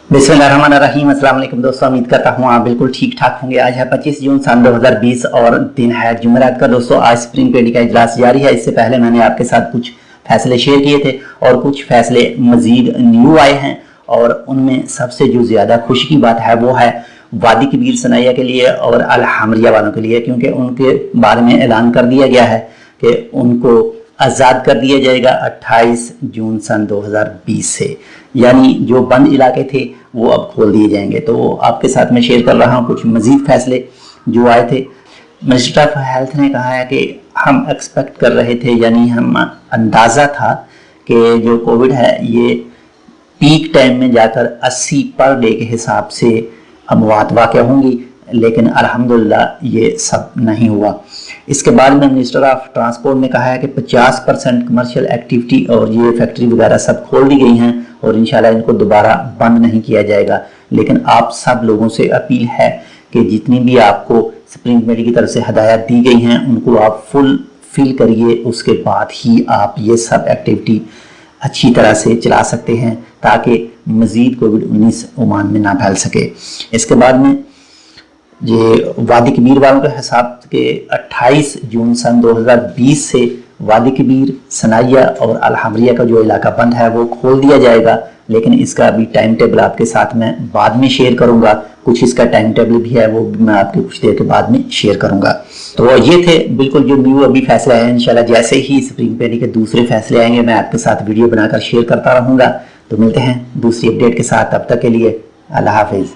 बिस्मिल्लाहिर्रहमानिर्रहीम। अस्सलाम वालेकुम दोस्तों, उम्मीद करता हूँ आप बिल्कुल ठीक ठाक होंगे। आज है 25 जून सन 2020 और दिन है जुमेरात का। दोस्तों आज सुप्रीम कमेटी का इजलास जारी है। इससे पहले मैंने आपके साथ कुछ फैसले शेयर किए थे और कुछ फैसले मजीद न्यू आए हैं, और उनमें सबसे जो ज़्यादा खुशी की बात है वो है वादी कबीर सनाइया के लिए और अल हमरिया वालों के लिए, क्योंकि उनके बारे में ऐलान कर दिया गया है कि उनको आज़ाद कर दिया जाएगा 28 जून सन 2020 से। यानी जो बंद इलाके थे वो अब खोल दिए जाएंगे। तो आपके साथ मैं शेयर कर रहा हूँ कुछ मजीद फैसले जो आए थे। मिनिस्टर ऑफ हेल्थ ने कहा है कि हम एक्सपेक्ट कर रहे थे, यानी हम अंदाज़ा था कि जो कोविड है ये पीक टाइम में जाकर 80 पर डे के हिसाब से अमवात वाक़या होंगी, लेकिन अल्हम्दुलिल्लाह ये सब नहीं हुआ। इसके बाद में मिनिस्टर ऑफ ट्रांसपोर्ट ने कहा है कि 50% कमर्शियल एक्टिविटी और ये फैक्ट्री वगैरह सब खोल दी गई हैं और इंशाल्लाह इनको दोबारा बंद नहीं किया जाएगा। लेकिन आप सब लोगों से अपील है कि जितनी भी आपको सुप्रीम कमेटी की तरफ से हदायत दी गई हैं उनको आप फुल फिल करिए, उसके बाद ही आप ये सब एक्टिविटी अच्छी तरह से चला सकते हैं ताकि मज़ीद कोविड-19 ओमान में ना फैल सके। इसके बाद में ये वादी कबीर वालों के हिसाब के 28 जून सन 2020 से वादी कबीर, सनाइया और अल हमरिया का जो इलाका बंद है वो खोल दिया जाएगा, लेकिन इसका अभी टाइम टेबल आपके साथ मैं बाद में शेयर करूंगा। कुछ इसका टाइम टेबल भी है, वो भी मैं आपके कुछ देर के बाद में शेयर करूंगा। तो ये थे बिल्कुल जो न्यू अभी फैसले हैं। इंशाल्लाह जैसे ही सुप्रीम कमेटी के दूसरे फैसले आएंगे मैं आपके साथ वीडियो बनाकर शेयर करता रहूंगा। तो मिलते हैं दूसरी अपडेट के साथ, तब तक के लिए अल्लाह हाफिज़।